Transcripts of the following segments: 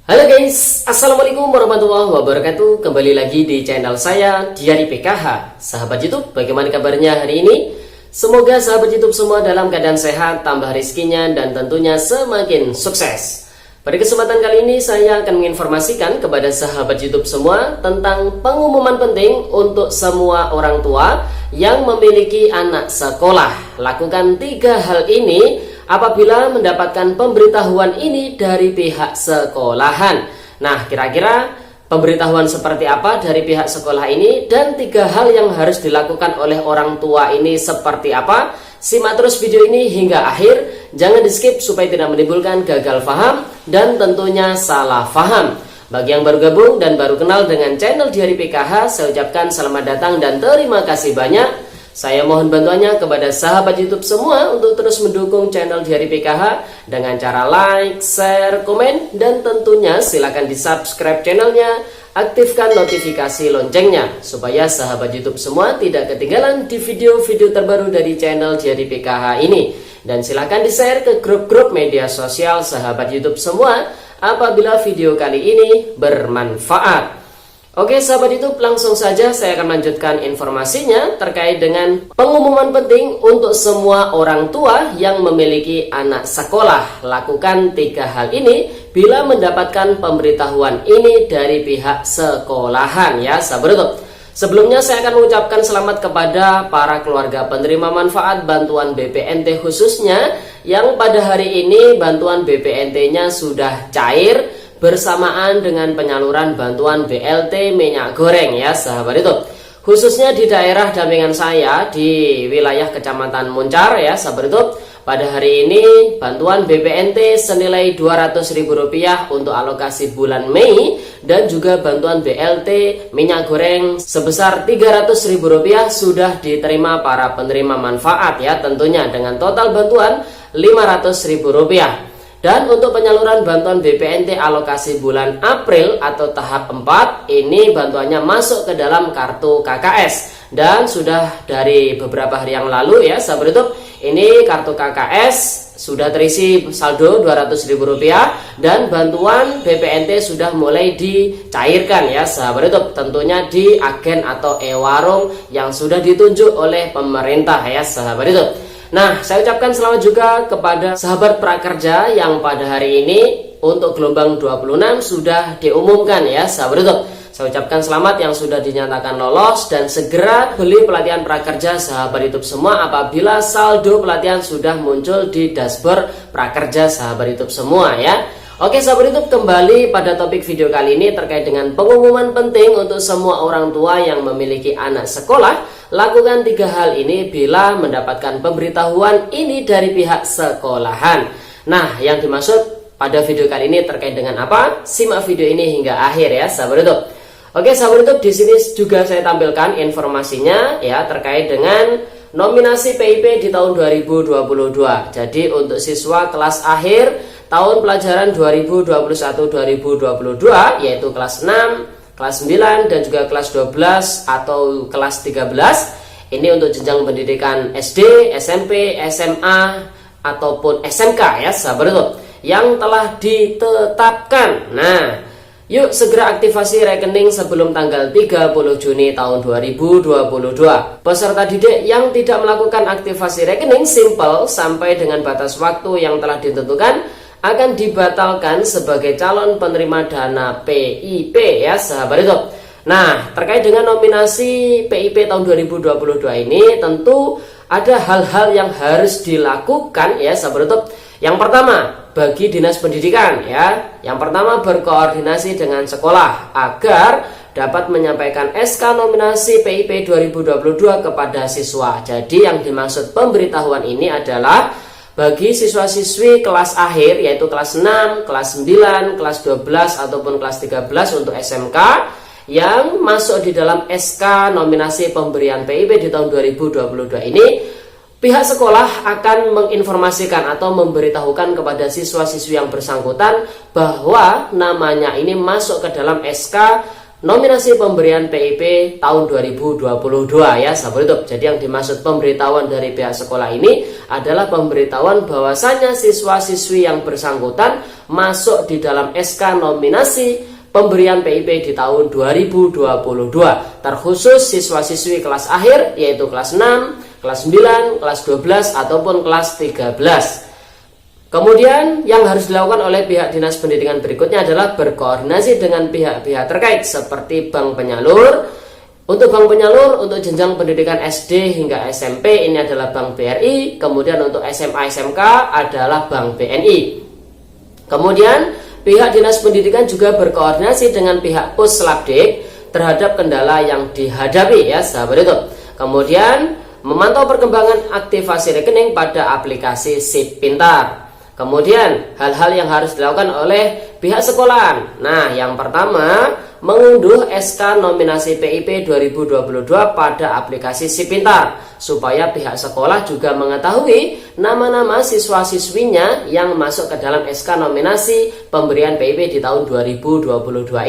Halo guys, Assalamualaikum warahmatullahi wabarakatuh. Kembali lagi di channel saya Diari PKH. Sahabat YouTube, bagaimana kabarnya hari ini? Semoga sahabat YouTube semua dalam keadaan sehat, tambah rezekinya, dan tentunya semakin sukses. Pada kesempatan kali ini saya akan menginformasikan kepada sahabat YouTube semua tentang pengumuman penting untuk semua orang tua yang memiliki anak sekolah. Lakukan 3 hal ini apabila mendapatkan pemberitahuan ini dari pihak sekolahan. Nah, kira-kira pemberitahuan seperti apa dari pihak sekolah ini dan 3 hal yang harus dilakukan oleh orang tua ini seperti apa? Simak terus video ini hingga akhir. Jangan di skip supaya tidak menimbulkan gagal paham dan tentunya salah paham. Bagi yang baru gabung dan baru kenal dengan channel Diari PKH, saya ucapkan selamat datang dan terima kasih banyak. Saya mohon bantuannya kepada sahabat YouTube semua untuk terus mendukung channel Diari PKH dengan cara like, share, komen, dan tentunya silakan di subscribe channelnya, aktifkan notifikasi loncengnya supaya sahabat YouTube semua tidak ketinggalan di video-video terbaru dari channel Diari PKH ini. Dan silakan di share ke grup-grup media sosial sahabat YouTube semua apabila video kali ini bermanfaat. Oke sahabat YouTube, langsung saja saya akan lanjutkan informasinya terkait dengan pengumuman penting untuk semua orang tua yang memiliki anak sekolah. Lakukan 3 hal ini bila mendapatkan pemberitahuan ini dari pihak sekolahan ya sahabat YouTube. Sebelumnya saya akan mengucapkan selamat kepada para keluarga penerima manfaat bantuan BPNT khususnya yang pada hari ini bantuan BPNT-nya sudah cair bersamaan dengan penyaluran bantuan BLT minyak goreng ya sahabat itu. Khususnya di daerah dampingan saya di wilayah Kecamatan Muncar ya sahabat itu. Pada hari ini bantuan BPNT senilai Rp200.000 untuk alokasi bulan Mei dan juga bantuan BLT minyak goreng sebesar Rp300.000 sudah diterima para penerima manfaat ya tentunya dengan total bantuan Rp500.000. Dan untuk penyaluran bantuan BPNT alokasi bulan April atau tahap 4 ini bantuannya masuk ke dalam kartu KKS dan sudah dari beberapa hari yang lalu ya sahabat YouTube, ini kartu KKS sudah terisi saldo Rp200.000 dan bantuan BPNT sudah mulai dicairkan ya sahabat YouTube, tentunya di agen atau e-warung yang sudah ditunjuk oleh pemerintah ya sahabat YouTube. Nah, saya ucapkan selamat juga kepada sahabat prakerja yang pada hari ini untuk gelombang 26 sudah diumumkan ya sahabat YouTube. Saya ucapkan selamat yang sudah dinyatakan lolos dan segera beli pelatihan prakerja sahabat YouTube semua apabila saldo pelatihan sudah muncul di dashboard prakerja sahabat YouTube semua ya. Oke sahabat YouTube, kembali pada topik video kali ini terkait dengan pengumuman penting untuk semua orang tua yang memiliki anak sekolah. Lakukan 3 hal ini bila mendapatkan pemberitahuan ini dari pihak sekolahan. Nah, yang dimaksud pada video kali ini terkait dengan apa? Simak video ini hingga akhir ya sahabat YouTube. Oke sahabat YouTube, di sini juga saya tampilkan informasinya ya terkait dengan nominasi PIP di tahun 2022. Jadi untuk siswa kelas akhir tahun pelajaran 2021-2022 yaitu kelas 6, kelas 9 dan juga kelas 12 atau kelas 13. Ini untuk jenjang pendidikan SD, SMP, SMA ataupun SMK ya sahabat YouTube yang telah ditetapkan. Nah, yuk segera aktifasi rekening sebelum tanggal 30 Juni tahun 2022. Peserta didik yang tidak melakukan aktivasi rekening simple sampai dengan batas waktu yang telah ditentukan akan dibatalkan sebagai calon penerima dana PIP ya sahabat YouTube. Nah, terkait dengan nominasi PIP tahun 2022 ini tentu ada hal-hal yang harus dilakukan ya sahabat YouTube. Yang pertama, bagi dinas pendidikan ya. Yang pertama, berkoordinasi dengan sekolah agar dapat menyampaikan SK nominasi PIP 2022 kepada siswa. Jadi yang dimaksud pemberitahuan ini adalah bagi siswa-siswi kelas akhir yaitu kelas 6, kelas 9, kelas 12 ataupun kelas 13 untuk SMK yang masuk di dalam SK nominasi pemberian PIP di tahun 2022 ini, pihak sekolah akan menginformasikan atau memberitahukan kepada siswa-siswi yang bersangkutan bahwa namanya ini masuk ke dalam SK nominasi pemberian PIP tahun 2022 ya sahabat YouTube. Jadi yang dimaksud pemberitahuan dari pihak sekolah ini adalah pemberitahuan bahwasanya siswa-siswi yang bersangkutan masuk di dalam SK nominasi pemberian PIP di tahun 2022, terkhusus siswa-siswi kelas akhir yaitu kelas 6, kelas 9, kelas 12 ataupun kelas 13. Kemudian yang harus dilakukan oleh pihak dinas pendidikan berikutnya adalah berkoordinasi dengan pihak-pihak terkait seperti bank penyalur. Untuk bank penyalur untuk jenjang pendidikan SD hingga SMP ini adalah Bank BRI, kemudian untuk SMA SMK adalah Bank BNI. Kemudian pihak dinas pendidikan juga berkoordinasi dengan pihak Puslabdik terhadap kendala yang dihadapi ya sahabat YouTube. Kemudian memantau perkembangan aktivasi rekening pada aplikasi SIP Pintar. Kemudian hal-hal yang harus dilakukan oleh pihak sekolah. Nah, yang pertama, mengunduh SK nominasi PIP 2022 pada aplikasi SIP Pintar supaya pihak sekolah juga mengetahui nama-nama siswa-siswinya yang masuk ke dalam SK nominasi pemberian PIP di tahun 2022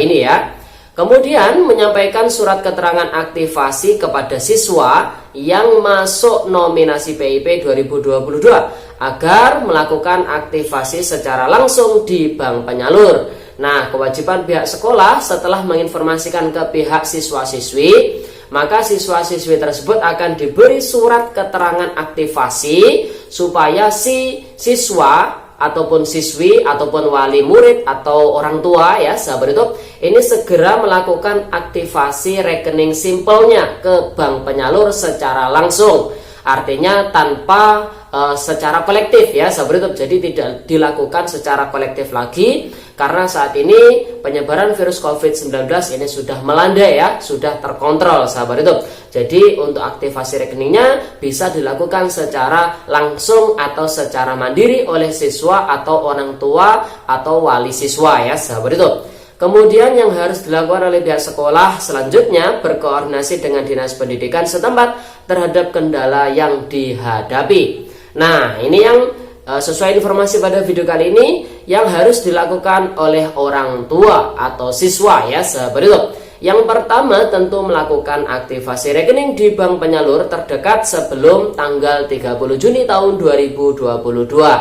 ini ya. Kemudian menyampaikan surat keterangan aktivasi kepada siswa yang masuk nominasi PIP 2022 agar melakukan aktivasi secara langsung di bank penyalur. Nah, kewajiban pihak sekolah setelah menginformasikan ke pihak siswa-siswi, maka siswa-siswi tersebut akan diberi surat keterangan aktivasi supaya si siswa ataupun siswi ataupun wali murid atau orang tua ya sahabat YouTube ini segera melakukan aktivasi rekening simpelnya ke bank penyalur secara langsung, artinya tanpa secara kolektif ya sahabat YouTube. Jadi tidak dilakukan secara kolektif lagi karena saat ini penyebaran virus COVID-19 ini sudah melandai ya, sudah terkontrol sahabat YouTube. Jadi untuk aktivasi rekeningnya bisa dilakukan secara langsung atau secara mandiri oleh siswa atau orang tua atau wali siswa ya sahabat YouTube. Kemudian yang harus dilakukan oleh pihak sekolah selanjutnya berkoordinasi dengan dinas pendidikan setempat terhadap kendala yang dihadapi. Nah, ini yang sesuai informasi pada video kali ini yang harus dilakukan oleh orang tua atau siswa ya sahabat YouTube. Yang pertama tentu melakukan aktivasi rekening di bank penyalur terdekat sebelum tanggal 30 Juni tahun 2022.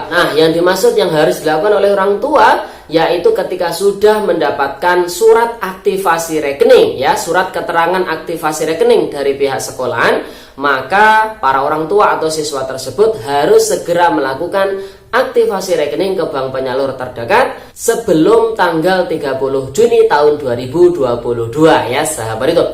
Nah, yang dimaksud yang harus dilakukan oleh orang tua yaitu ketika sudah mendapatkan surat aktivasi rekening ya, surat keterangan aktivasi rekening dari pihak sekolahan, maka para orang tua atau siswa tersebut harus segera melakukan aktivasi rekening ke bank penyalur terdekat sebelum tanggal 30 Juni tahun 2022 ya sahabat itu.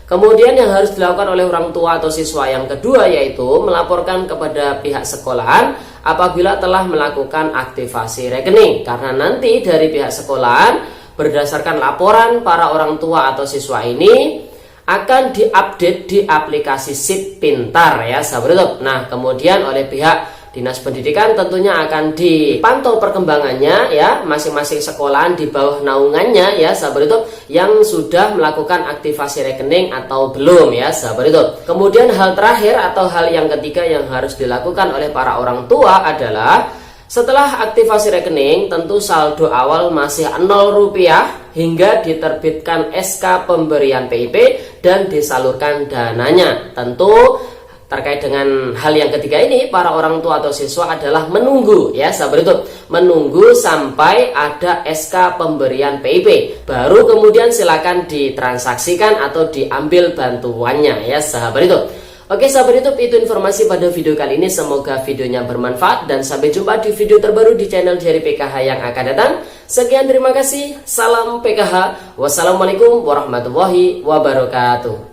Kemudian yang harus dilakukan oleh orang tua atau siswa yang kedua yaitu melaporkan kepada pihak sekolahan apabila telah melakukan aktivasi rekening, karena nanti dari pihak sekolahan berdasarkan laporan para orang tua atau siswa ini akan diupdate di aplikasi SIP Pintar ya sahabat YouTube. Nah, kemudian oleh pihak dinas pendidikan tentunya akan dipantau perkembangannya ya, masing-masing sekolahan di bawah naungannya ya sahabat YouTube yang sudah melakukan aktivasi rekening atau belum ya sahabat YouTube. Kemudian hal terakhir atau hal yang ketiga yang harus dilakukan oleh para orang tua adalah setelah aktivasi rekening tentu saldo awal masih Rp0 hingga diterbitkan SK pemberian PIP dan disalurkan dananya. Tentu terkait dengan hal yang ketiga ini, para orang tua atau siswa adalah menunggu ya sahabat YouTube, menunggu sampai ada SK pemberian PIP, baru kemudian silakan ditransaksikan atau diambil bantuannya ya sahabat YouTube. Oke sahabat YouTube, itu informasi pada video kali ini. Semoga videonya bermanfaat dan sampai jumpa di video terbaru di channel Diari PKH yang akan datang. Sekian, terima kasih. Salam PKH. Wassalamualaikum warahmatullahi wabarakatuh.